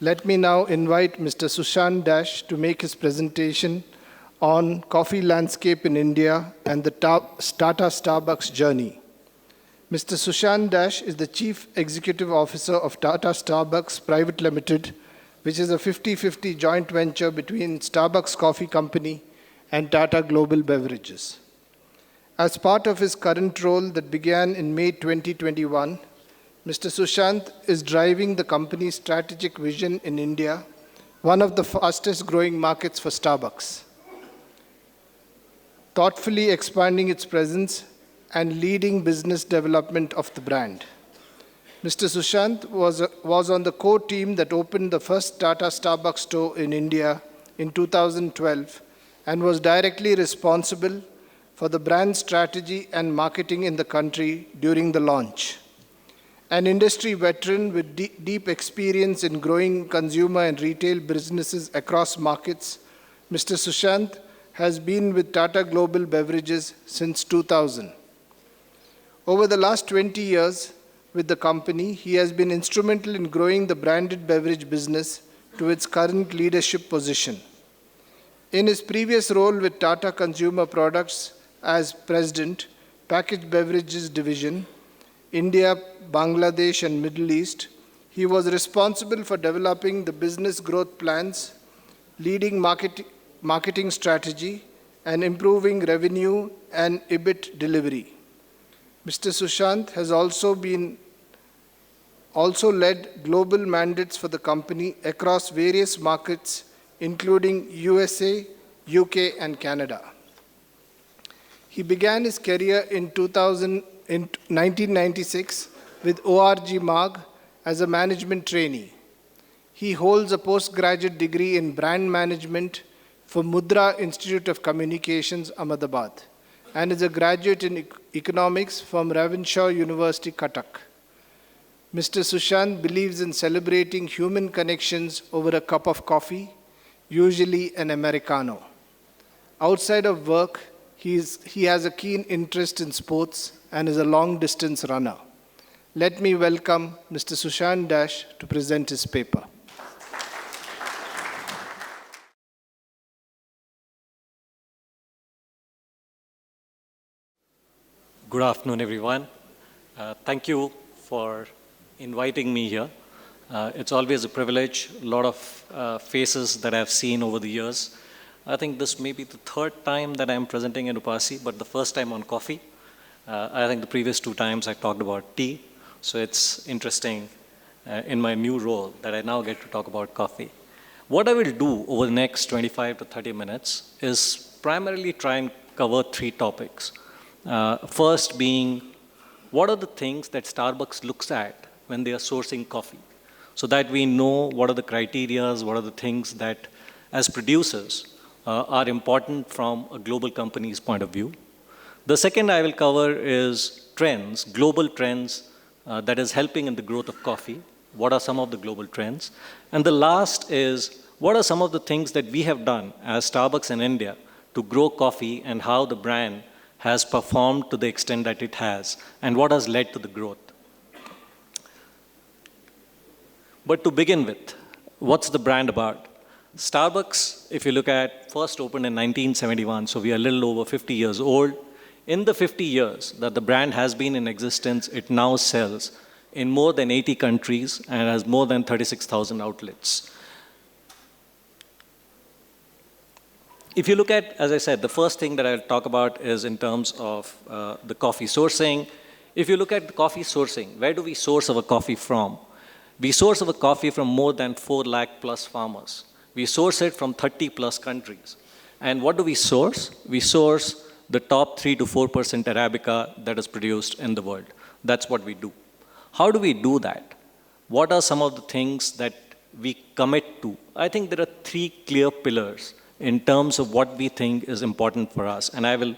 Let me now invite Mr. Sushant Dash to make his presentation on coffee landscape in India and the Tata Starbucks journey. Mr. Sushant Dash is the Chief Executive Officer of Tata Starbucks Private Limited, which is a 50-50 joint venture between Starbucks Coffee Company and Tata Global Beverages. As part of his current role that began in May 2021, Mr. Sushant is driving the company's strategic vision in India, one of the fastest growing markets for Starbucks, thoughtfully expanding its presence and leading business development of the brand. Mr. Sushant was on the core team that opened the first Tata Starbucks store in India in 2012 and was directly responsible for the brand strategy and marketing in the country during the launch. An industry veteran with deep experience in growing consumer and retail businesses across markets, Mr. Sushant has been with Tata Global Beverages since 2000. Over the last 20 years with the company, he has been instrumental in growing the branded beverage business to its current leadership position. In his previous role with Tata Consumer Products as President, Packaged Beverages Division, India, Bangladesh, and Middle East, he was responsible for developing the business growth plans, leading marketing strategy, and improving revenue and EBIT delivery. Mr. Sushant has also led global mandates for the company across various markets, including USA, UK, and Canada. He began his career in 1996 with ORG Marg as a management trainee. He holds a postgraduate degree in brand management from Mudra Institute of Communications, Ahmedabad, and is a graduate in economics from Ravenshaw University, Cuttack. Mr. Sushant believes in celebrating human connections over a cup of coffee, usually an Americano. Outside of work, he has a keen interest in sports and is a long-distance runner. Let me welcome Mr. Sushant Dash to present his paper. Good afternoon, everyone. Thank you for inviting me here. It's always a privilege, a lot of faces that I've seen over the years. I think this may be the third time that I'm presenting in UPASI, but the first time on coffee. I think the previous two times I talked about tea, so it's interesting in my new role that I now get to talk about coffee. What I will do over the next 25 to 30 minutes is primarily try and cover three topics. First being, what are the things that Starbucks looks at when they are sourcing coffee? So that we know what are the criteria, what are the things that as producers are important from a global company's point of view. The second I will cover is trends, global trends that is helping in the growth of coffee. What are some of the global trends? And the last is, what are some of the things that we have done as Starbucks in India to grow coffee and how the brand has performed to the extent that it has and what has led to the growth. But to begin with, what's the brand about? Starbucks, if you look at, first opened in 1971, so we are a little over 50 years old. In the 50 years that the brand has been in existence, it now sells in more than 80 countries and has more than 36,000 outlets. If you look at, as I said, the first thing that I'll talk about is in terms of the coffee sourcing. If you look at the coffee sourcing, where do we source our coffee from? We source our coffee from more than 4 lakh plus farmers. We source it from 30 plus countries. And what do we source? We source the top 3 to 4% Arabica that is produced in the world. That's what we do. How do we do that? What are some of the things that we commit to? I think there are 3 clear pillars in terms of what we think is important for us. And I will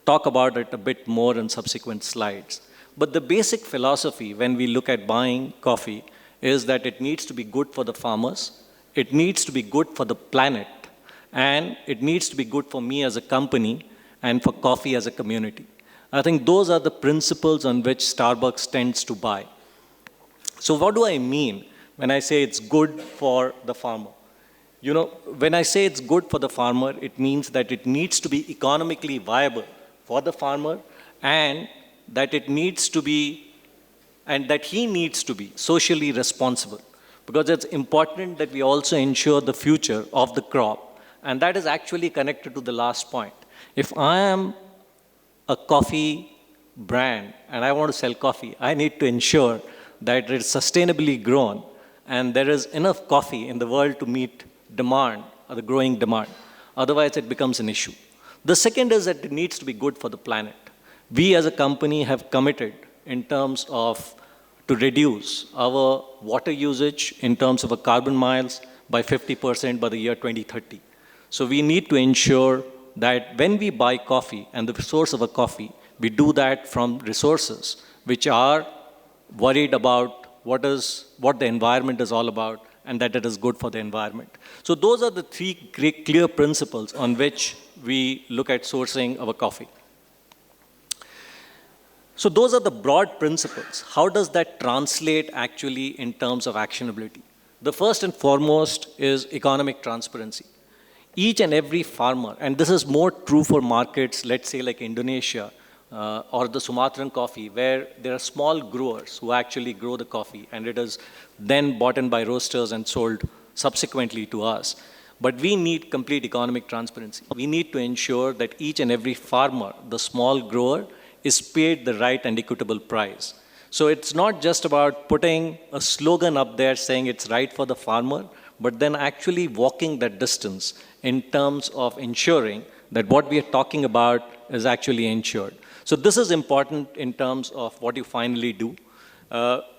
talk about it a bit more in subsequent slides. But the basic philosophy when we look at buying coffee is that it needs to be good for the farmers, it needs to be good for the planet, and it needs to be good for me as a company and for coffee as a community. I think those are the principles on which Starbucks tends to buy. So what do I mean when I say it's good for the farmer. You know, when I say it's good for the farmer, it means that it needs to be economically viable for the farmer, and that it needs to be, and that he needs to be socially responsible. Because it's important that we also ensure the future of the crop. And that is actually connected to the last point. If I am a coffee brand and I want to sell coffee, I need to ensure that it is sustainably grown and there is enough coffee in the world to meet demand, or the growing demand. Otherwise, it becomes an issue. The second is that it needs to be good for the planet. We as a company have committed in terms of to reduce our water usage in terms of our carbon miles by 50% by the year 2030. So we need to ensure that when we buy coffee and the source of a coffee, we do that from resources which are worried about what the environment is all about, and that it is good for the environment. So those are the three clear principles on which we look at sourcing our coffee. So those are the broad principles. How does that translate actually in terms of actionability? The first and foremost is economic transparency. Each and every farmer, and this is more true for markets, let's say like Indonesia, or the Sumatran coffee, where there are small growers who actually grow the coffee, and it is then bought in by roasters and sold subsequently to us. But we need complete economic transparency. We need to ensure that each and every farmer, the small grower, is paid the right and equitable price. So it's not just about putting a slogan up there saying it's right for the farmer, but then actually walking that distance in terms of ensuring that what we are talking about is actually ensured. So this is important in terms of what you finally do.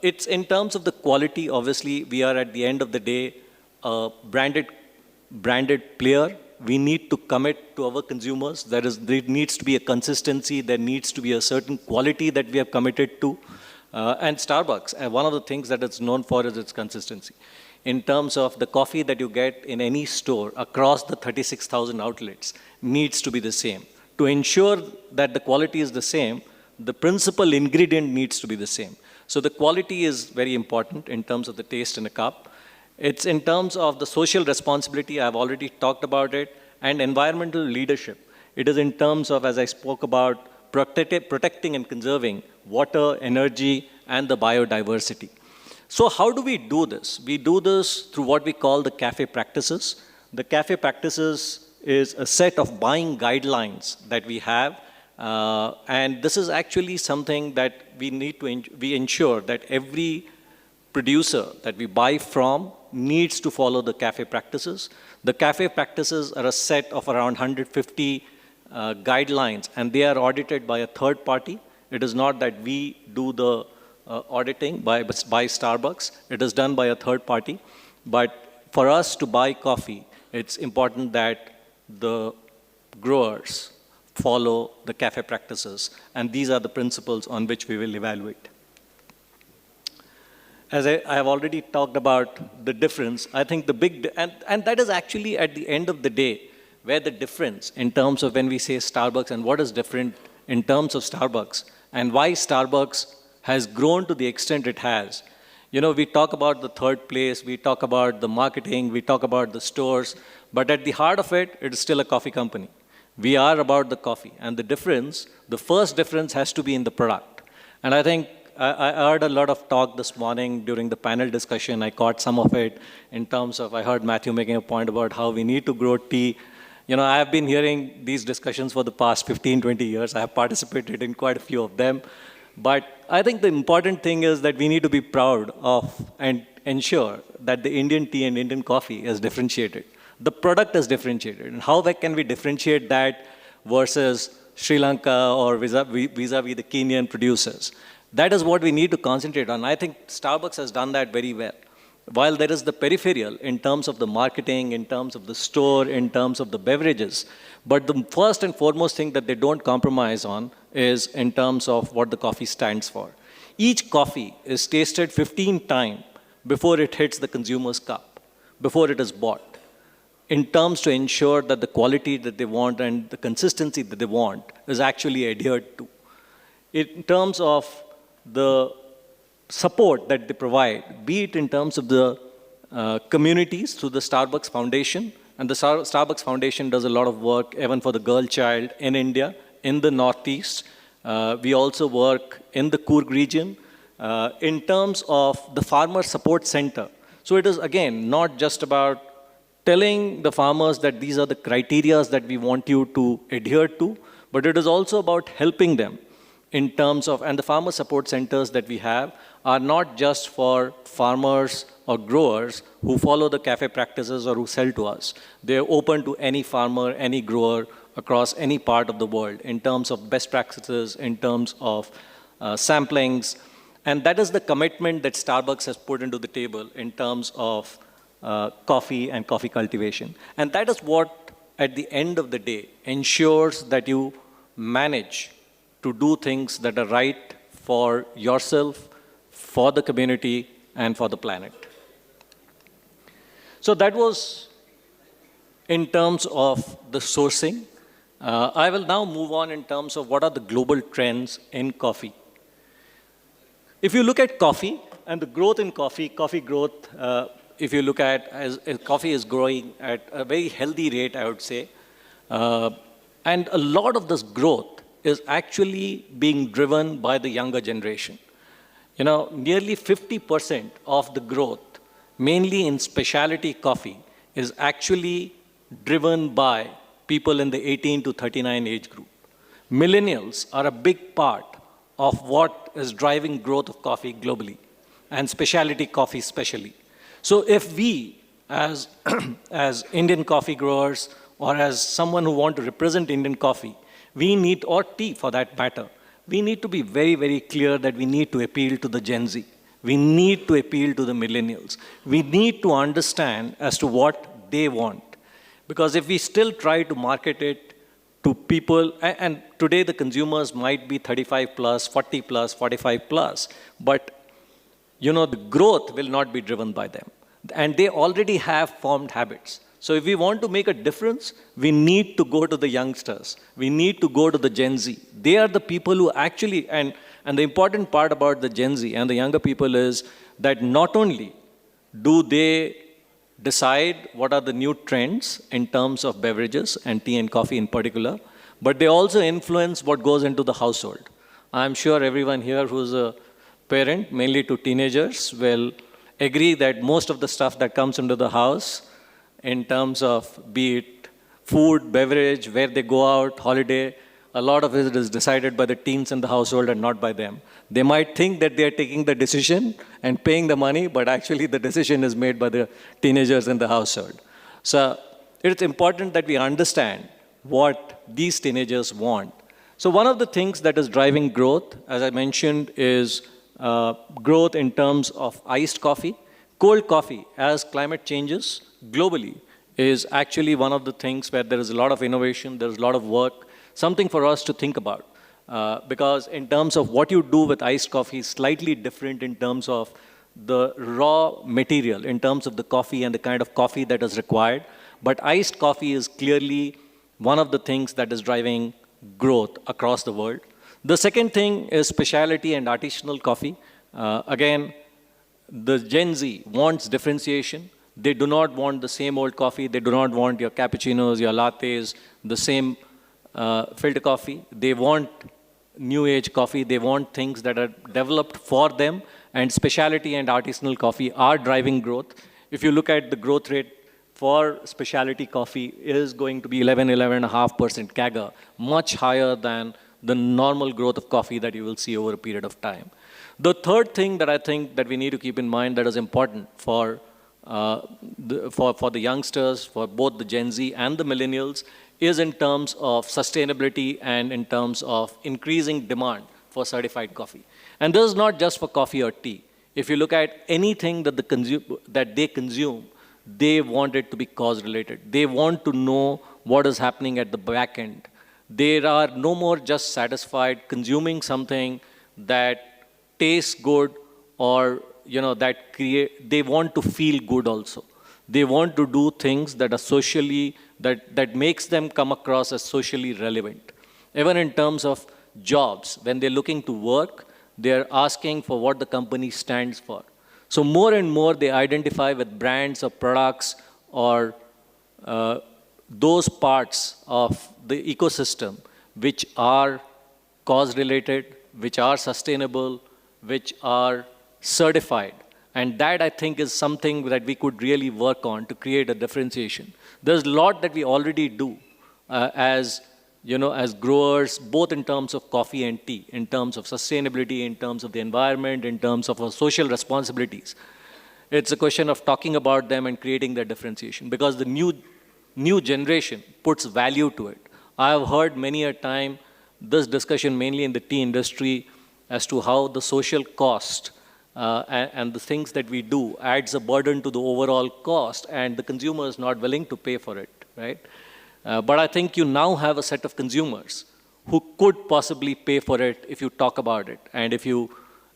It's in terms of the quality. Obviously, we are at the end of the day a branded player. We need to commit to our consumers. There needs to be a consistency. There needs to be a certain quality that we have committed to. And Starbucks, one of the things that it's known for is its consistency. In terms of the coffee that you get in any store across the 36,000 outlets needs to be the same. To ensure that the quality is the same, the principal ingredient needs to be the same. So the quality is very important in terms of the taste in a cup. It's in terms of the social responsibility, I've already talked about it, and environmental leadership. It is in terms of, as I spoke about, protecting and conserving water, energy, and the biodiversity. So how do we do this? We do this through what we call the CAFE practices. The CAFE practices is a set of buying guidelines that we have. And this is actually something that we ensure that every producer that we buy from needs to follow the CAFE practices. The CAFE practices are a set of around 150 guidelines, and they are audited by a third party. It is not that we do the auditing by Starbucks. It is done by a third party. But for us to buy coffee, it's important that the growers follow the CAFE practices, and these are the principles on which we will evaluate. As I have already talked about the difference, I think the big, and that is actually at the end of the day where the difference in terms of when we say Starbucks and what is different in terms of Starbucks and why Starbucks has grown to the extent it has. You know, we talk about the third place, we talk about the marketing, we talk about the stores, but at the heart of it, it is still a coffee company. We are about the coffee. And the difference, the first difference has to be in the product. And I think I heard a lot of talk this morning during the panel discussion. I caught some of it in terms of, I heard Matthew making a point about how we need to grow tea. You know, I have been hearing these discussions for the past 15, 20 years. I have participated in quite a few of them. But I think the important thing is that we need to be proud of and ensure that the Indian tea and Indian coffee is differentiated. The product is differentiated. And how can we differentiate that versus Sri Lanka or vis-a-vis the Kenyan producers? That is what we need to concentrate on. I think Starbucks has done that very well. While there is the peripheral in terms of the marketing, in terms of the store, in terms of the beverages, but the first and foremost thing that they don't compromise on is in terms of what the coffee stands for. Each coffee is tasted 15 times before it hits the consumer's cup, before it is bought, in terms to ensure that the quality that they want and the consistency that they want is actually adhered to. In terms of the support that they provide, be it in terms of the communities through the Starbucks Foundation, and the Starbucks Foundation does a lot of work even for the girl child in India, in the Northeast. We also work in the Coorg region in terms of the Farmer Support Center. So it is, again, not just about telling the farmers that these are the criteria that we want you to adhere to, but it is also about helping them in terms of, and the farmer support centers that we have are not just for farmers or growers who follow the CAFE practices or who sell to us. They're open to any farmer, any grower across any part of the world in terms of best practices, in terms of samplings. And that is the commitment that Starbucks has put into the table in terms of coffee and coffee cultivation. And that is what, at the end of the day, ensures that you manage to do things that are right for yourself, for the community, and for the planet. So that was in terms of the sourcing. I will now move on in terms of what are the global trends in coffee. If you look at coffee and the growth in coffee growth, if you look at, as coffee is growing at a very healthy rate, I would say. And a lot of this growth is actually being driven by the younger generation. You know, nearly 50% of the growth, mainly in specialty coffee, is actually driven by people in the 18 to 39 age group. Millennials are a big part of what is driving growth of coffee globally, and specialty coffee especially. So if we, as, as Indian coffee growers, or as someone who want to represent Indian coffee, we need, or tea for that matter, we need to be very, very clear that we need to appeal to the Gen Z. We need to appeal to the millennials. We need to understand as to what they want. Because if we still try to market it to people, and today the consumers might be 35 plus, 40 plus, 45 plus, but you know, the growth will not be driven by them. And they already have formed habits. So if we want to make a difference, we need to go to the youngsters. We need to go to the Gen Z. They are the people who actually, and the important part about the Gen Z and the younger people is that not only do they decide what are the new trends in terms of beverages and tea and coffee in particular, but they also influence what goes into the household. I'm sure everyone here who's a parent, mainly to teenagers, will agree that most of the stuff that comes into the house in terms of be it food, beverage, where they go out, holiday, a lot of it is decided by the teens in the household and not by them. They might think that they are taking the decision and paying the money, but actually the decision is made by the teenagers in the household. So it's important that we understand what these teenagers want. So one of the things that is driving growth, as I mentioned, is growth in terms of iced coffee. Cold coffee, as climate changes globally, is actually one of the things where there is a lot of innovation, there is a lot of work, something for us to think about. Because in terms of what you do with iced coffee is slightly different in terms of the raw material, in terms of the coffee and the kind of coffee that is required. But iced coffee is clearly one of the things that is driving growth across the world. The second thing is specialty and artisanal coffee. Again, the Gen Z wants differentiation. They do not want the same old coffee. They do not want your cappuccinos, your lattes, the same filter coffee. They want new age coffee. They want things that are developed for them. And specialty and artisanal coffee are driving growth. If you look at the growth rate for specialty coffee is going to be 11.5% CAGR, much higher than the normal growth of coffee that you will see over a period of time. The third thing that I think that we need to keep in mind that is important for the youngsters, for both the Gen Z and the millennials, is in terms of sustainability and in terms of increasing demand for certified coffee. And this is not just for coffee or tea. If you look at anything that they consume, they want it to be cause-related. They want to know what is happening at the back end. They are no more just satisfied consuming something that tastes good or they want to feel good also. They want to do things that are socially, that makes them come across as socially relevant. Even in terms of jobs, when they're looking to work, They are asking for what the company stands for. So more and more they identify with brands or products or those parts of the ecosystem which are cause-related, which are sustainable, which are certified. And that, I think, is something that we could really work on to create a differentiation. There's a lot that we already do as growers, both in terms of coffee and tea, in terms of sustainability, in terms of the environment, in terms of our social responsibilities. It's a question of talking about them and creating that differentiation, because the new generation puts value to it. I have heard many a time this discussion, mainly in the tea industry, as to how the social cost and the things that we do adds a burden to the overall cost, and the consumer is not willing to pay for it, right? But I think you now have a set of consumers who could possibly pay for it if you talk about it and if you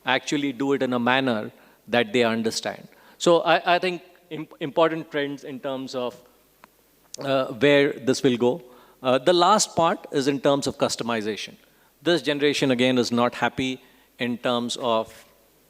actually do it in a manner that they understand. So I think important trends in terms of where this will go. The last part is in terms of customization. This generation, again, is not happy in terms of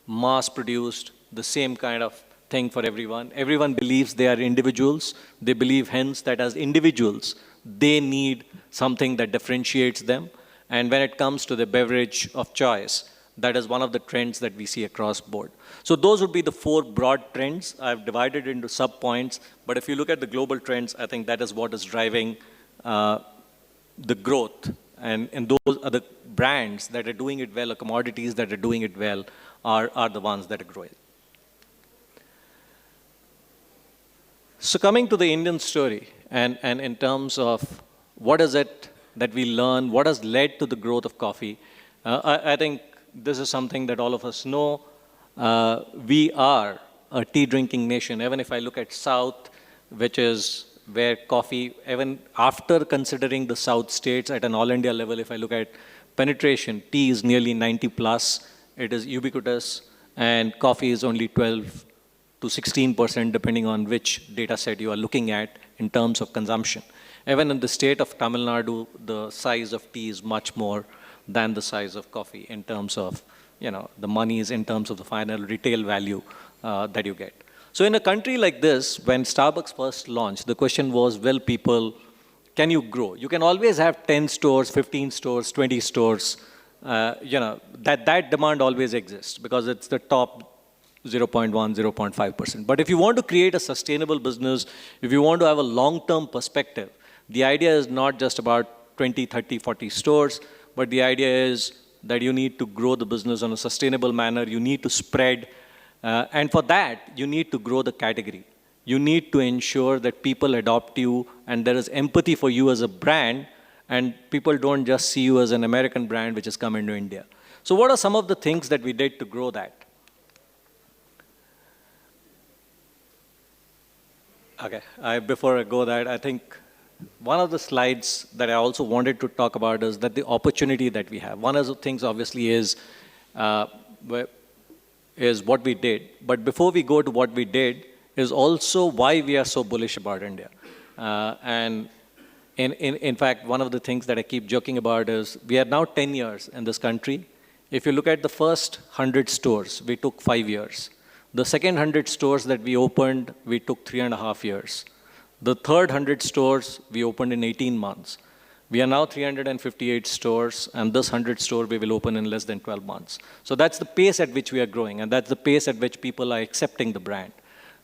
mass-produced, the same kind of thing for everyone. Everyone believes they are individuals. They believe, hence, that as individuals, they need something that differentiates them. And when it comes to the beverage of choice, that is one of the trends that we see across board. So those would be the 4 broad trends. I've divided into sub-points. But if you look at the global trends, I think that is what is driving the growth. And those are the brands that are doing it well, or commodities that are doing it well, are the ones that are growing. So coming to the Indian story, and in terms of what is it that we learn, what has led to the growth of coffee, I think this is something that all of us know. We are a tea-drinking nation. Even if I look at South, which is where coffee, even after considering the South states at an all-India level, if I look at penetration, tea is nearly 90 plus. It is ubiquitous, and coffee is only 12 to 16%, depending on which data set you are looking at in terms of consumption. Even in the state of Tamil Nadu, the size of tea is much more than the size of coffee in terms of, the monies, in terms of the final retail value that you get. So in a country like this, when Starbucks first launched, the question was, will people, can you grow? You can always have 10 stores, 15 stores, 20 stores. That demand always exists because it's the top 0.1, 0.5%. But if you want to create a sustainable business, if you want to have a long-term perspective, the idea is not just about 20, 30, 40 stores, but the idea is that you need to grow the business in a sustainable manner. You need to spread. And for that, you need to grow the category. You need to ensure that people adopt you and there is empathy for you as a brand, and people don't just see you as an American brand which has come into India. So what are some of the things that we did to grow that? Okay, before I go that, I think one of the slides that I also wanted to talk about is that the opportunity that we have. One of the things obviously is what we did. But before we go to what we did, is also why we are so bullish about India. And in fact, one of the things that I keep joking about is we are now 10 years in this country. If you look at the first 100 stores, we took 5 years. The second 100 stores that we opened, we took 3.5 years. The third 100 stores, we opened in 18 months. We are now 358 stores, and this 100 store we will open in less than 12 months. So that's the pace at which we are growing, and that's the pace at which people are accepting the brand.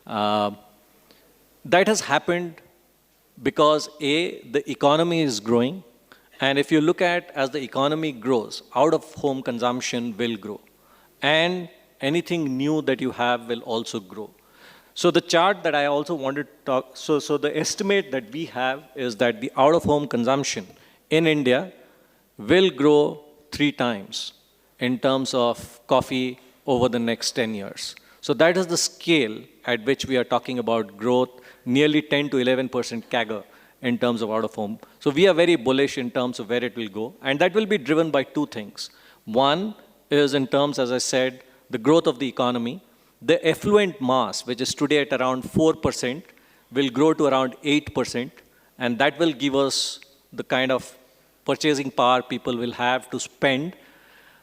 That has happened because, A, the economy is growing, and if you look at as the economy grows, out-of-home consumption will grow. And anything new that you have will also grow. So the chart that I also wanted to talk, so the estimate that we have is that the out-of-home consumption in India will grow 3 times in terms of coffee over the next 10 years. So that is the scale at which we are talking about growth, nearly 10 to 11% CAGR in terms of out-of-home. So we are very bullish in terms of where it will go, and that will be driven by 2 things. One is in terms, as I said, the growth of the economy. The affluent mass, which is today at around 4%, will grow to around 8%, and that will give us the kind of purchasing power people will have to spend.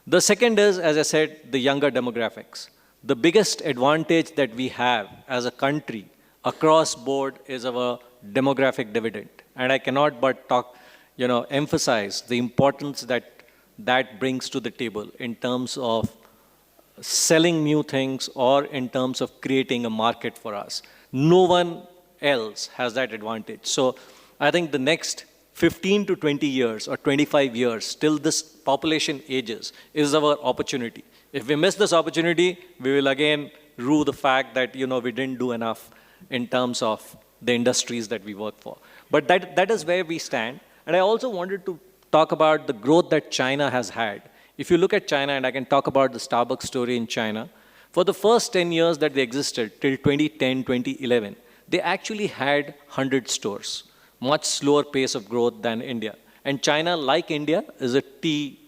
The second is, as I said, the younger demographics. The biggest advantage that we have as a country across board is our demographic dividend. And I cannot but emphasize the importance that that brings to the table in terms of selling new things or in terms of creating a market for us. No one else has that advantage. So I think the next 15 to 20 years or 25 years till this population ages is our opportunity. If we miss this opportunity, we will again rue the fact that we didn't do enough in terms of the industries that we work for. But that is where we stand. And I also wanted to talk about the growth that China has had. If you look at China, and I can talk about the Starbucks story in China, for the first 10 years that they existed, till 2010, 2011, they actually had 100 stores, much slower pace of growth than India. And China, like India, is a tea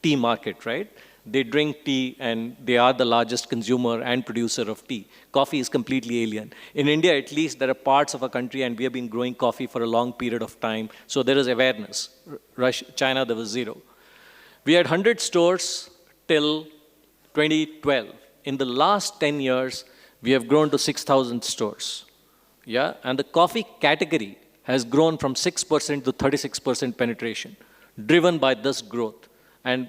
market, right? They drink tea, and they are the largest consumer and producer of tea. Coffee is completely alien. In India, at least, there are parts of a country, and we have been growing coffee for a long period of time, so there is awareness. China, there was zero. We had 100 stores till 2012. In the last 10 years, we have grown to 6,000 stores. Yeah, and the coffee category has grown from 6% to 36% penetration, driven by this growth. And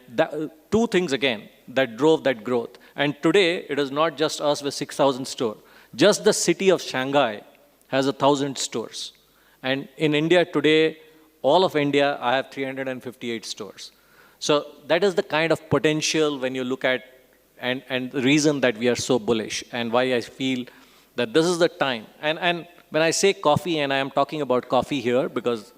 two things, again, that drove that growth. And today, it is not just us with 6,000 stores. Just the city of Shanghai has 1,000 stores. And in India today, all of India, I have 358 stores. So that is the kind of potential when you look at, and the reason that we are so bullish, and why I feel that this is the time. And when I say coffee, and I am talking about coffee here, because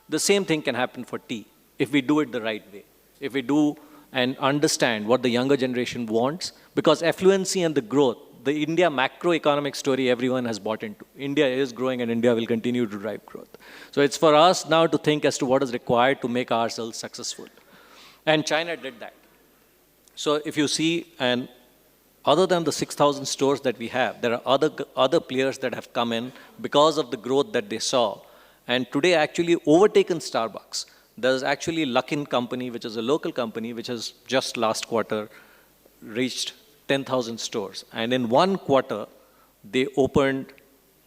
the same thing can happen for tea, if we do it the right way. If we do and understand what the younger generation wants, because affluency and the growth, the India macroeconomic story everyone has bought into. India is growing, and India will continue to drive growth. So it's for us now to think as to what is required to make ourselves successful. And China did that. So if you see, and other than the 6,000 stores that we have, there are other players that have come in because of the growth that they saw. And today actually overtaken Starbucks. There's actually Luckin Company, which is a local company, which has just last quarter reached 10,000 stores. And in one quarter, they opened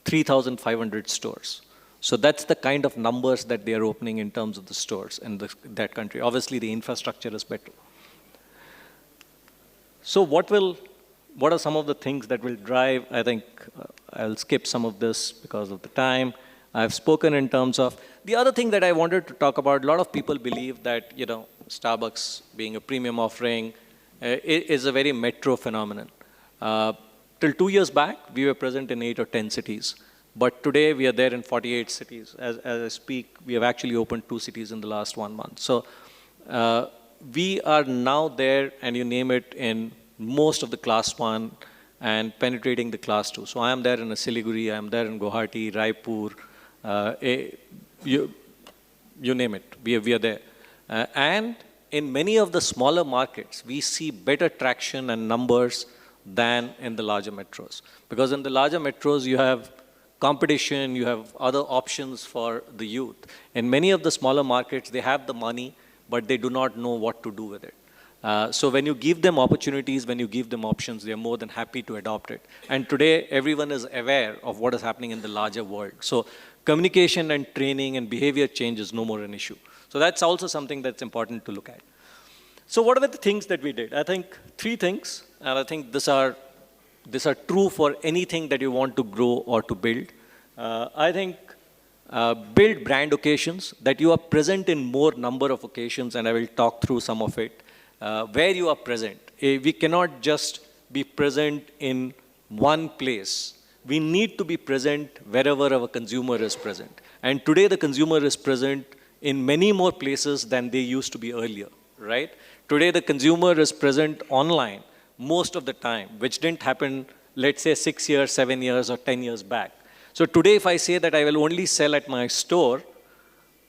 3,500 stores. So that's the kind of numbers that they are opening in terms of the stores in that country. Obviously, the infrastructure is better. So what are some of the things that will drive? I think I'll skip some of this because of the time. I've spoken in terms of, the other thing that I wanted to talk about, a lot of people believe that, Starbucks being a premium offering is a very metro phenomenon. Till 2 years back, we were present in 8 or 10 cities. But today, we are there in 48 cities. As I speak, we have actually opened 2 cities in the last 1 month. So we are now there, and you name it, in most of the class 1 and penetrating the class 2. So I am there in Siliguri, I am there in Guwahati, Raipur, you name it, we are there. And in many of the smaller markets, we see better traction and numbers than in the larger metros. Because in the larger metros, you have competition, you have other options for the youth. In many of the smaller markets, they have the money, but they do not know what to do with it. So when you give them opportunities, when you give them options, they are more than happy to adopt it. And today, everyone is aware of what is happening in the larger world. So communication and training and behavior change is no more an issue. So that's also something that's important to look at. So what are the things that we did? I think 3 things, and I think these are true for anything that you want to grow or to build. I think build brand occasions, that you are present in more number of occasions, and I will talk through some of it. Where you are present. We cannot just be present in one place. We need to be present wherever our consumer is present. And today the consumer is present in many more places than they used to be earlier, right? Today the consumer is present online most of the time, which didn't happen, let's say 6 years, 7 years, or 10 years back. So today if I say that I will only sell at my store,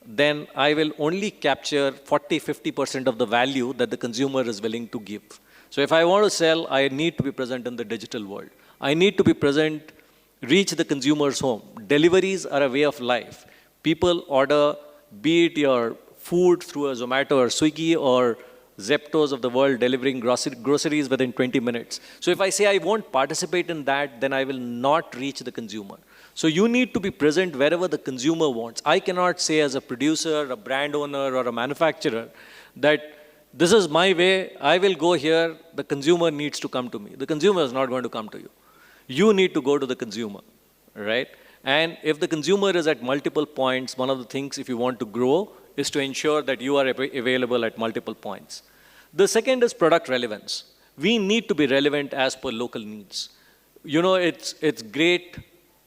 then I will only capture 40-50% of the value that the consumer is willing to give. So if I want to sell, I need to be present in the digital world. I need to be present, reach the consumer's home. Deliveries are a way of life. People order, be it your food through a Zomato or Swiggy or Zeptos of the world delivering groceries within 20 minutes. So if I say I won't participate in that, then I will not reach the consumer. So you need to be present wherever the consumer wants. I cannot say as a producer, a brand owner, or a manufacturer that this is my way, I will go here, the consumer needs to come to me. The consumer is not going to come to you. You need to go to the consumer, right? And if the consumer is at multiple points, one of the things if you want to grow is to ensure that you are available at multiple points. The second is product relevance. We need to be relevant as per local needs. You know, it's great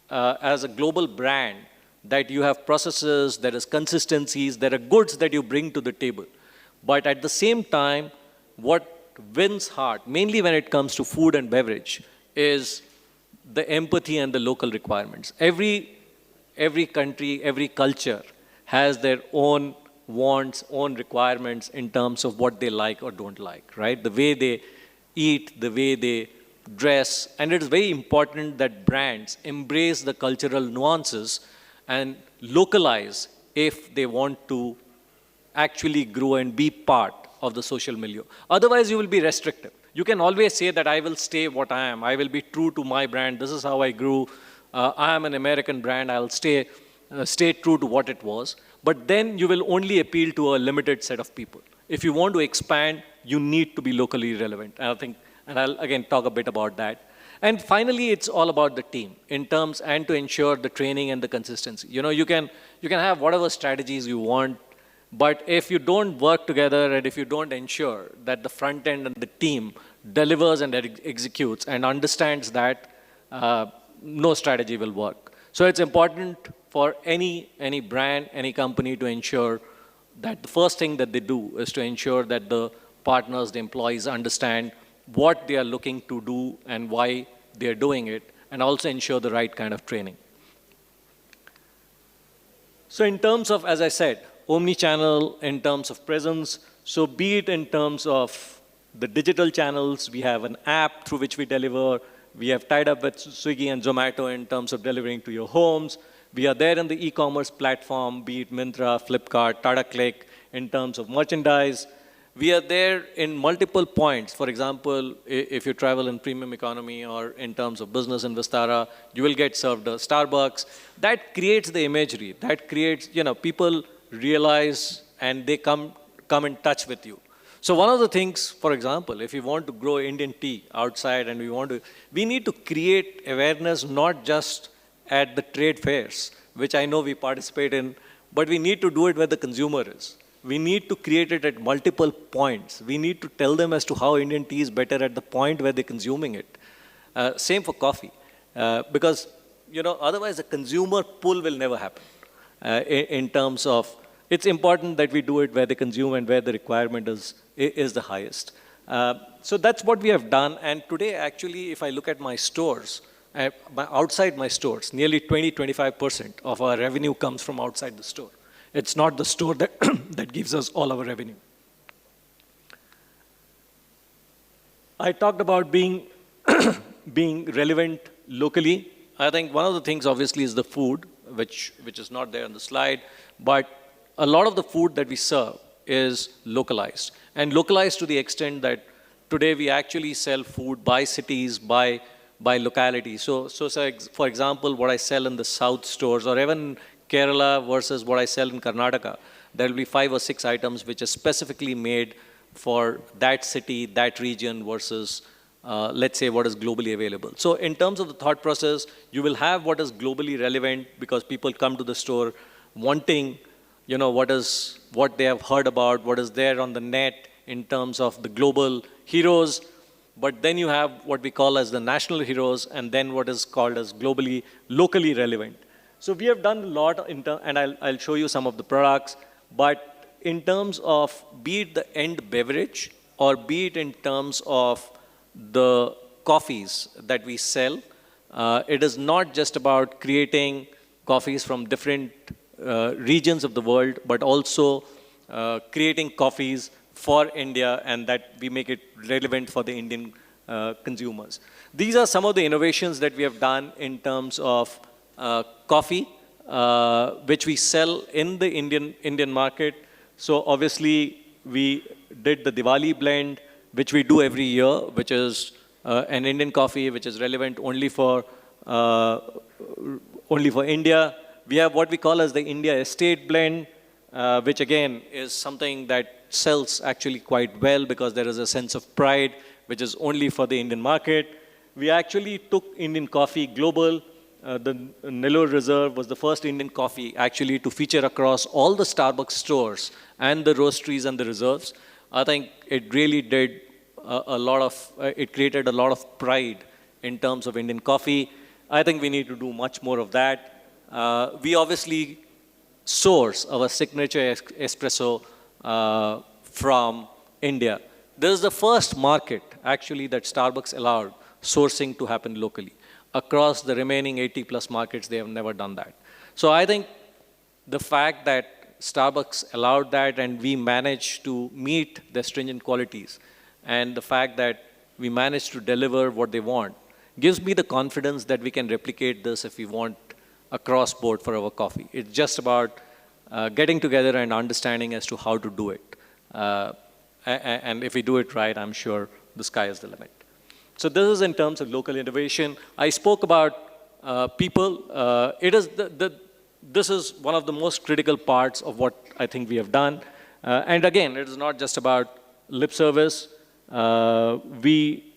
as a global brand that you have processes, there is consistencies, there are goods that you bring to the table. But at the same time, what wins heart, mainly when it comes to food and beverage, is the empathy and the local requirements. Every country, every culture has their own wants, own requirements in terms of what they like or don't like, right? The way they eat, the way they dress, and it is very important that brands embrace the cultural nuances and localize if they want to actually grow and be part of the social milieu. Otherwise, you will be restrictive. You can always say that I will stay what I am. I will be true to my brand. This is how I grew. I am an American brand. I'll stay true to what it was. But then you will only appeal to a limited set of people. If you want to expand, you need to be locally relevant. And I think, and I'll again talk a bit about that. And finally, it's all about the team in terms and to ensure the training and the consistency. You know, you can have whatever strategies you want, but if you don't work together and if you don't ensure that the front end and the team delivers and executes and understands that, no strategy will work. So it's important for any brand, any company to ensure that the first thing that they do is to ensure that the partners, the employees understand what they are looking to do and why they are doing it, and also ensure the right kind of training. So in terms of, as I said, omni-channel in terms of presence, so be it in terms of the digital channels, we have an app through which we deliver, we have tied up with Swiggy and Zomato in terms of delivering to your homes, we are there in the e-commerce platform, be it Myntra, Flipkart, Tata Click, in terms of merchandise. We are there in multiple points. For example, if you travel in premium economy or in terms of business in Vistara, you will get served a Starbucks. That creates the imagery. That creates, you know, people realize and they come in touch with you. So one of the things, for example, if you want to grow Indian tea outside and we need to create awareness not just at the trade fairs, which I know we participate in, but we need to do it where the consumer is. We need to create it at multiple points. We need to tell them as to how Indian tea is better at the point where they're consuming it. Same for coffee, because you know otherwise the consumer pull will never happen. In terms of, it's important that we do it where they consume and where the requirement is the highest. So that's what we have done. And today, actually, if I look at my stores, outside my stores, nearly 20-25% of our revenue comes from outside the store. It's not the store that, that gives us all our revenue. I talked about being, being relevant locally. I think one of the things, obviously, is the food, which is not there on the slide. But a lot of the food that we serve is localized. And localized to the extent that today we actually sell food by cities, by locality. So for example, what I sell in the south stores, or even Kerala versus what I sell in Karnataka, there will be 5 or 6 items which are specifically made for that city, that region versus, let's say, what is globally available. So in terms of the thought process, you will have what is globally relevant because people come to the store wanting, you know, what they have heard about, what is there on the net in terms of the global heroes. But then you have what we call as the national heroes, and then what is called as locally relevant. So we have done a lot, and I'll show you some of the products, but in terms of be it the end beverage or be it in terms of the coffees that we sell, it is not just about creating coffees from different regions of the world, but also creating coffees for India and that we make it relevant for the Indian consumers. These are some of the innovations that we have done in terms of coffee, which we sell in the Indian market. So obviously we did the Diwali blend, which we do every year, which is an Indian coffee, which is relevant uh, only for India. We have what we call as the India Estate blend, which again is something that sells actually quite well because there is a sense of pride, which is only for the Indian market. We actually took Indian coffee global. The Nellore Reserve was the first Indian coffee actually to feature across all the Starbucks stores and the roasteries and the reserves. I think it really did it created a lot of pride in terms of Indian coffee. I think we need to do much more of that. We obviously source our signature espresso from India. This is the first market actually that Starbucks allowed sourcing to happen locally. Across the remaining 80 plus markets, they have never done that. So I think the fact that Starbucks allowed that and we managed to meet their stringent qualities, and the fact that we managed to deliver what they want, gives me the confidence that we can replicate this if we want across board for our coffee. It's just about getting together and understanding as to how to do it. And if we do it right, I'm sure the sky is the limit. So this is in terms of local innovation. I spoke about people. This is one of the most critical parts of what I think we have done. And again, it is not just about lip service. We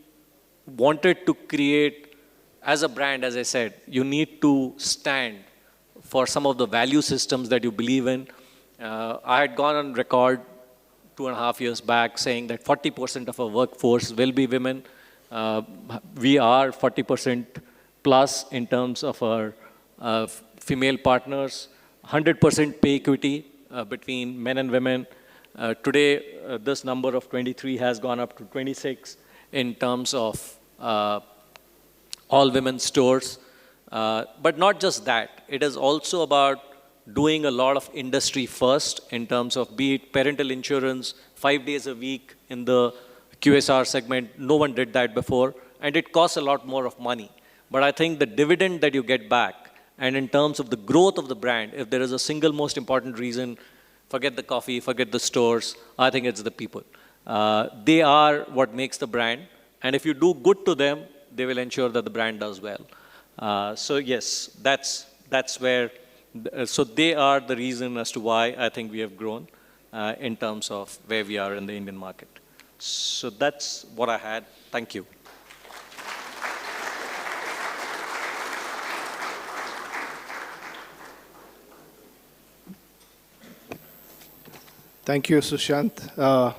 wanted to create, as a brand, as I said, you need to stand for some of the value systems that you believe in. I had gone on record 2.5 years back saying that 40% of our workforce will be women. We are 40% plus in terms of our female partners, 100% pay equity between men and women. Today, this number of 23 has gone up to 26 in terms of all women stores. But not just that, it is also about doing a lot of industry first in terms of be it parental insurance, 5 days a week in the QSR segment. No one did that before, and it costs a lot more of money. But I think the dividend that you get back, and in terms of the growth of the brand, if there is a single most important reason, forget the coffee, forget the stores, I think it's the people. They are what makes the brand, and if you do good to them, they will ensure that the brand does well. So yes, that's where, so they are the reason as to why I think we have grown in terms of where we are in the Indian market. So that's what I had. Thank you. Thank you, Sushant.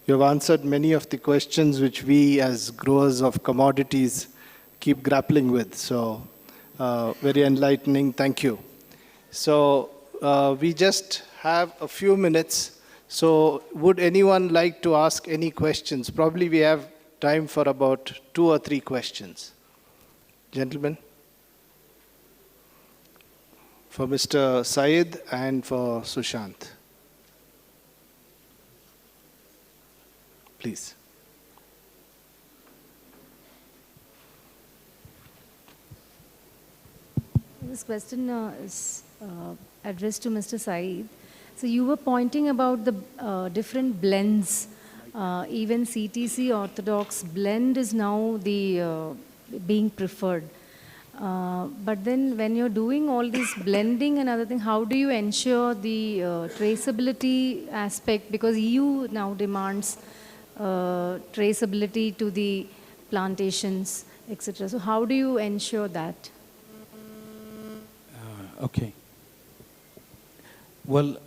You've answered many of the questions which we as growers of commodities keep grappling with. So very enlightening. Thank you. So we just have a few minutes. So would anyone like to ask any questions? Probably we have time for about 2 or 3 questions. Gentlemen? For Mr. Syed and for Sushant. Please. This question is addressed to Mr. Saeed. So you were pointing about the different blends. Even CTC Orthodox blend is now the being preferred. But then when you're doing all this blending and other thing, how do you ensure the traceability aspect? Because EU now demands traceability to the plantations, etc. So how do you ensure that? Okay. Well,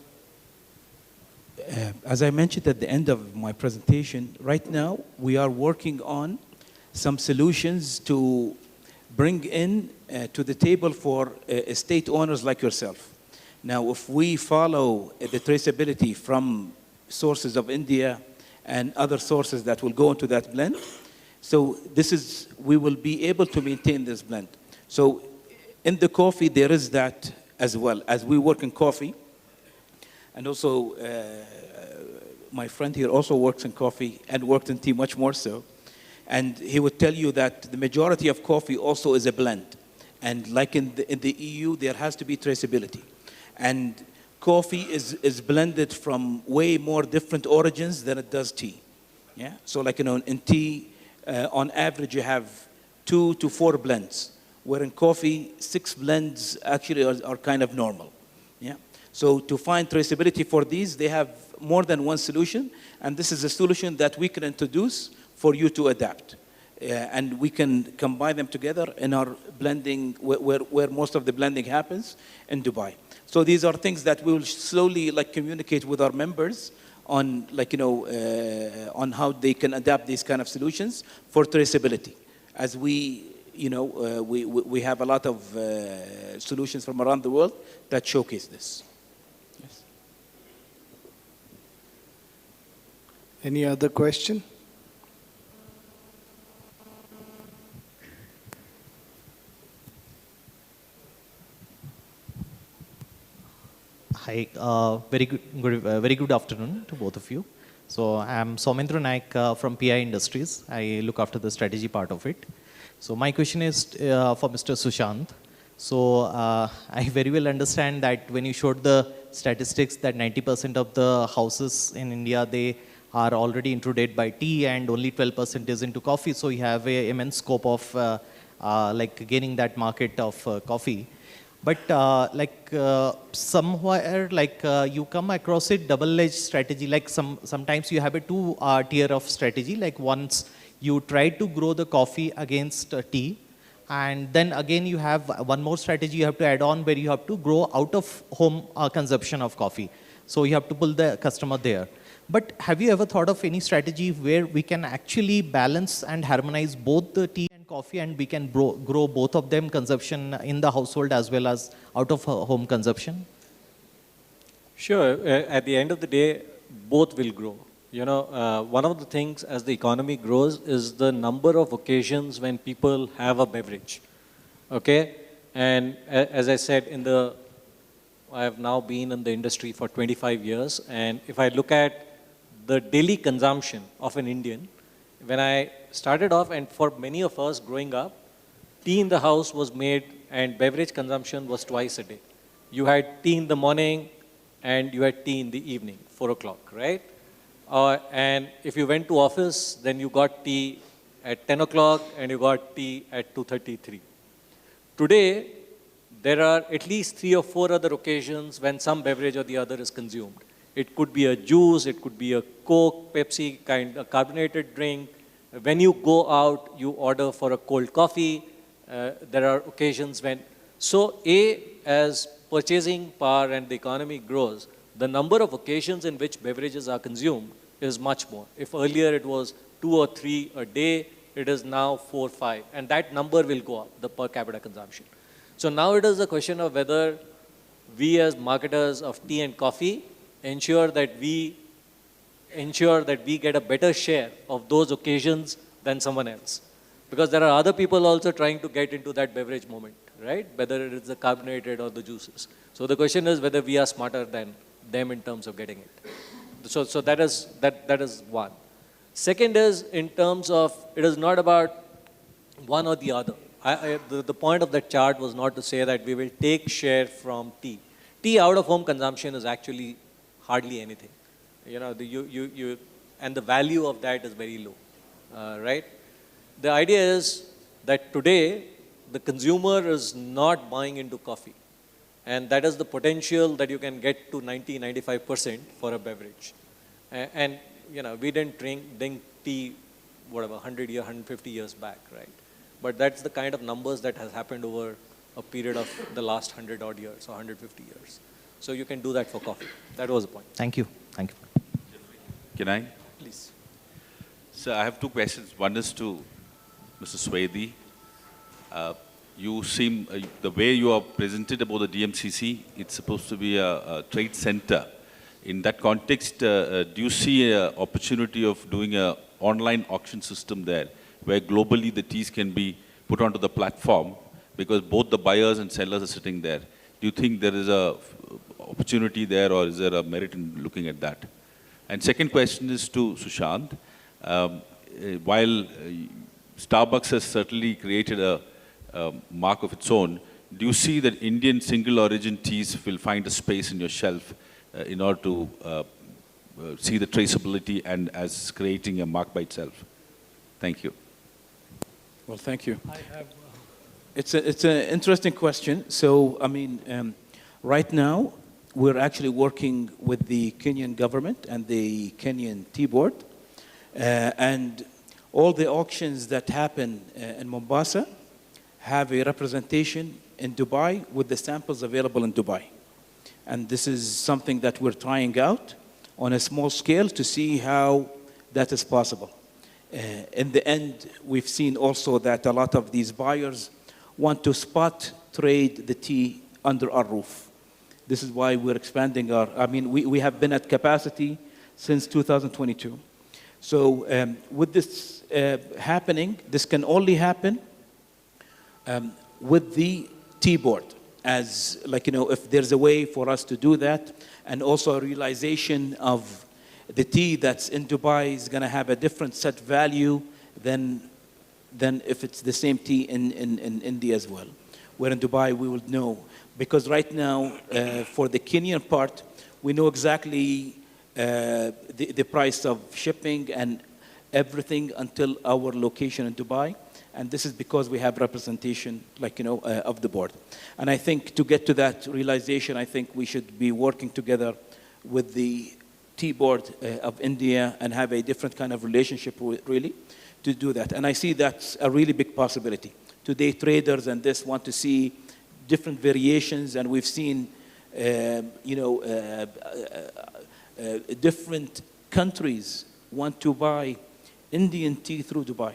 as I mentioned at the end of my presentation, right now we are working on some solutions to bring in to the table for estate owners like yourself. Now, if we follow the traceability from sources of India and other sources that will go into that blend, so we will be able to maintain this blend. So in the coffee, there is that as well. As we work in coffee, and also my friend here also works in coffee and worked in tea much more so. And he would tell you that the majority of coffee also is a blend. And like in the EU, there has to be traceability. And coffee is blended from way more different origins than it does tea. Yeah. So like, in tea, on average, you have 2 to 4 blends, where in coffee, 6 blends actually are kind of normal. Yeah. So to find traceability for these, they have more than one solution, and this is a solution that we can introduce for you to adapt. And we can combine them together in our blending, where most of the blending happens in Dubai. So these are things that we will slowly communicate with our members on on how they can adapt these kind of solutions for traceability. As we have a lot of solutions from around the world that showcase this. Yes. Any other question? Hi, very good afternoon to both of you. So I'm Soumendra Naik from PI Industries. I look after the strategy part of it. So my question is for Mr. Sushant. So I very well understand that when you showed the statistics that 90% of the houses in India, they are already intruded by tea and only 12% is into coffee. So you have an immense scope of gaining that market of coffee. But somewhere you come across a double-edged strategy. Sometimes you have a two-tier of strategy. Like once you try to grow the coffee against tea, and then again you have one more strategy you have to add on where you have to grow out of home consumption of coffee. So you have to pull the customer there. But have you ever thought of any strategy where we can actually balance and harmonize both the tea and coffee, and we can grow both of them consumption in the household as well as out of home consumption? Sure. At the end of the day, both will grow. One of the things as the economy grows is the number of occasions when people have a beverage. Okay? And as I said, I have now been in the industry for 25 years. And if I look at the daily consumption of an Indian, when I started off, and for many of us growing up, tea in the house was made and beverage consumption was twice a day. You had tea in the morning and you had tea in the evening, 4 o'clock, right? And if you went to office, then you got tea at 10 o'clock and you got tea at 2:33. Today, there are at least 3 or 4 other occasions when some beverage or the other is consumed. It could be a juice, it could be a Coke, Pepsi a carbonated drink. When you go out, you order for a cold coffee. There are occasions when... So as purchasing power and the economy grows, the number of occasions in which beverages are consumed is much more. If earlier it was 2 or 3 a day, it is now 4 or 5. And that number will go up, the per capita consumption. So now it is a question of whether we as marketers of tea and coffee ensure that we get a better share of those occasions than someone else. Because there are other people also trying to get into that beverage moment, right? Whether it is the carbonated or the juices. So the question is whether we are smarter than them in terms of getting it. So that is one. Second is in terms of, it is not about one or the other. The point of that chart was not to say that we will take share from tea. Tea out of home consumption is actually hardly anything. And the value of that is very low, right? The idea is that today the consumer is not buying into coffee, and that is the potential that you can get to 90-95% for a beverage. And we didn't drink tea, 100 years, 150 years back, right? But that's the kind of numbers that has happened over a period of the last 100 odd years or 150 years. So you can do that for coffee. That was the point. Thank you. Thank you. Can I? Please. So I have 2 questions. One is to Mr. Swedi. You seem, the way you are presented about the DMCC, it's supposed to be a trade center. In that context, do you see an opportunity of doing an online auction system there, where globally the teas can be put onto the platform, because both the buyers and sellers are sitting there? Do you think there is a opportunity there, or is there a merit in looking at that? And second question is to Sushant. While Starbucks has certainly created a mark of its own, do you see that Indian single origin teas will find a space in your shelf in order to see the traceability and as creating a mark by itself? Thank you. Well, thank you. It's an interesting question. So, I mean, right now, we're actually working with the Kenyan government and the Kenyan Tea Board. And all the auctions that happen in Mombasa have a representation in Dubai with the samples available in Dubai. And this is something that we're trying out on a small scale to see how that is possible. In the end, we've seen also that a lot of these buyers want to spot trade the tea under our roof. This is why we're expanding we have been at capacity since 2022. So with this happening, this can only happen with the tea board. As if there's a way for us to do that, and also a realization of the tea that's in Dubai is going to have a different set value than if it's the same tea in India as well. Where in Dubai we would know. Because right now, for the Kenyan part, we know exactly the price of shipping and everything until our location in Dubai. And this is because we have representation, of the board. And I think to get to that realization, I think we should be working together with the tea board of India and have a different kind of relationship really to do that. And I see that's a really big possibility. Today, traders and this want to see different variations, and we've seen, different countries want to buy Indian tea through Dubai.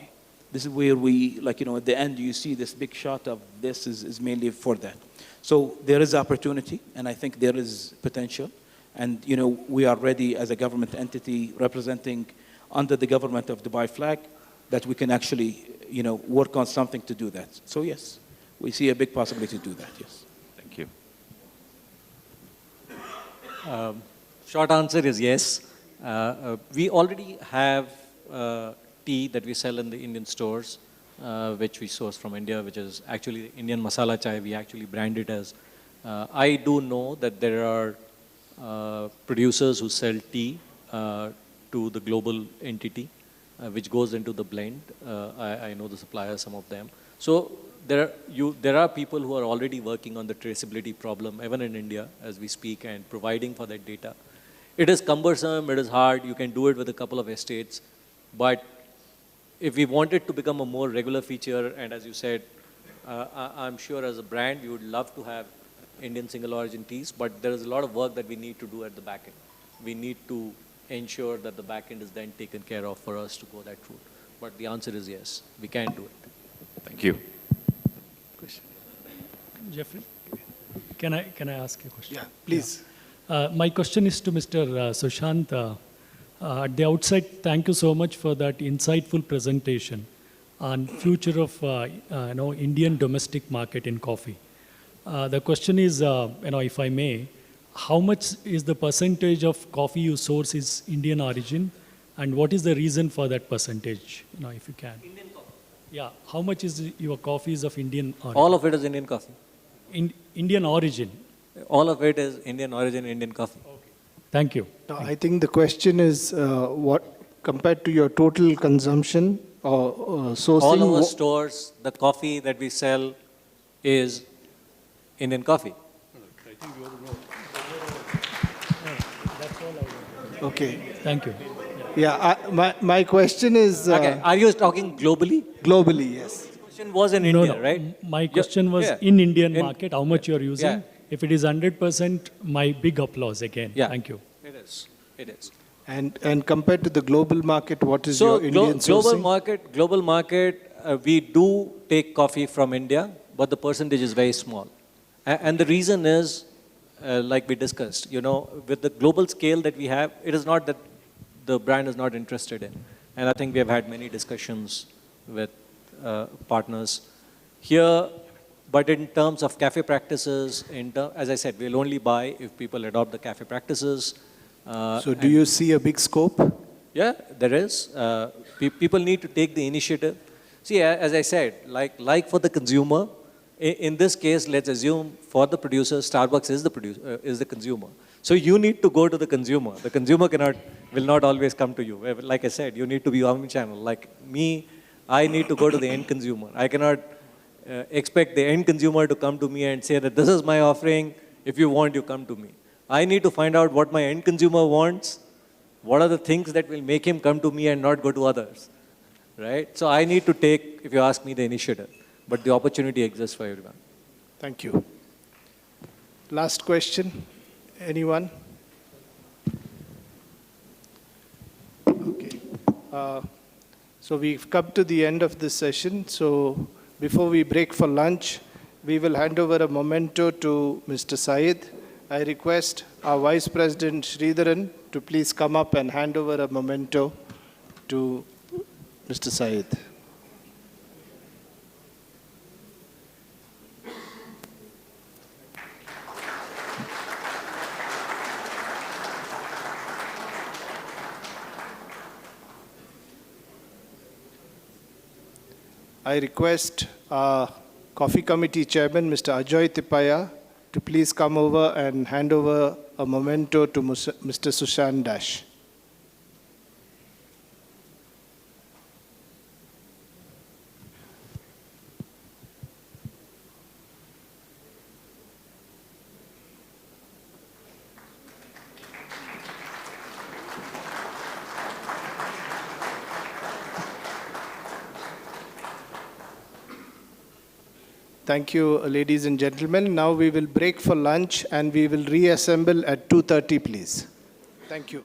This is where we, at the end, you see this big shot of this is mainly for that. So there is opportunity, and I think there is potential. And, we are ready as a government entity representing under the government of Dubai flag that we can actually, work on something to do that. So yes, we see a big possibility to do that, yes. Thank you. Short answer is yes. We already have tea that we sell in the Indian stores, which we source from India, which is actually Indian masala chai. We actually brand it as. I do know that there are producers who sell tea to the global entity, which goes into the blend. I know the suppliers, some of them. So there are people who are already working on the traceability problem, even in India, as we speak, and providing for that data. It is cumbersome, it is hard, you can do it with a couple of estates, but if we want it to become a more regular feature, and as you said, I'm sure as a brand, we would love to have Indian single origin teas, but there is a lot of work that we need to do at the back end. We need to ensure that the back end is then taken care of for us to go that route. But the answer is yes, we can do it. Thank you. Jeffrey, can I ask you a question? Yeah, please. Yeah. My question is to Mr. Sushant. At the outset, thank you so much for that insightful presentation on future of Indian domestic market in coffee. The question is, if I may, how much is the percentage of coffee you source is Indian origin, and what is the reason for that percentage? If you can. Indian coffee. Yeah, how much is your coffee is of Indian origin? All of it is Indian coffee. Indian origin. All of it is Indian origin, Indian coffee. Okay. Thank you. No, I think the question is what compared to your total consumption or sourcing. All our stores, the coffee that we sell is Indian coffee. Okay. Thank you. Yeah, my question is Okay. Are you talking globally? globally, yes. The question was in India, right? My question was yeah. in Indian In- market, how much you are using. Yeah. If it is 100%, my big applause again. Yeah. Thank you. It is. It is. And compared to the global market, what is your Indian sourcing? global market, we do take coffee from India, but the percentage is very small. And the reason is, like we discussed, with the global scale that we have, it is not that the brand is not interested in. And I think we have had many discussions with partners here. But in terms of cafe practices, as I said, we'll only buy if people adopt the cafe practices. So do you see a big scope? Yeah, there is. People need to take the initiative. See, as I said, like for the consumer, In this case, let's assume for the producer, Starbucks is the consumer. So you need to go to the consumer. The consumer will not always come to you. Like I said, you need to be omnichannel. Like me, I need to go to the end consumer. I cannot expect the end consumer to come to me and say that this is my offering. If you want, you come to me. I need to find out what my end consumer wants. What are the things that will make him come to me and not go to others, right? So I need to take, if you ask me, the initiative. But the opportunity exists for everyone. Thank you. Last question. Anyone? Okay. So we've come to the end of this session. So before we break for lunch, we will hand over a memento to Mr. Saeed. I request our Vice President Sridharan to please come up and hand over a memento to Mr. Saeed. I request our Coffee Committee Chairman, Mr. Ajoy Tipaya, to please come over and hand over a memento to Mr. Sushant Dash. Thank you, ladies and gentlemen. Now we will break for lunch and we will reassemble at 2:30, please. Thank you.